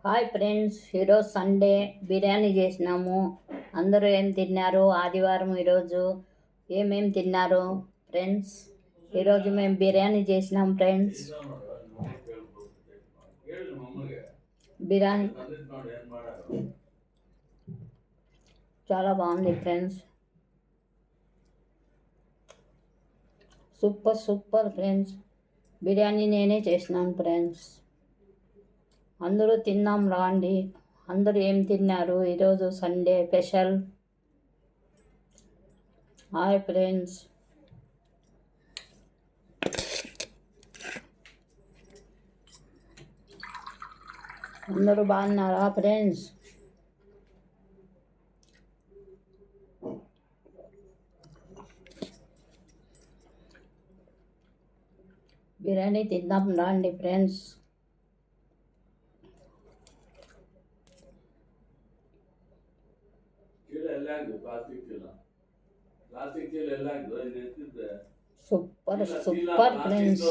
Hi friends, ఈరోజు Sunday biryani చేసినాము. అందరూ ఏం తిన్నారు? ఆదివారం ఈరోజు ఏమేం తిన్నారు ఫ్రెండ్స్? ఈరోజు మేము బిర్యానీ చేసినాం ఫ్రెండ్స్. బిర్యానీ చాలా బాగుంది friends. Super super friends. Biryani నేనే చేసినాను ఫ్రెండ్స్. అందరూ తిన్నాం రాండి. అందరూ ఏం తిన్నారు? ఈరోజు సండే స్పెషల్. Hi friends. అందరూ బాగున్నారా ఫ్రెండ్స్? బిర్యానీ తిందాం రండి ఫ్రెండ్స్. Super super friends.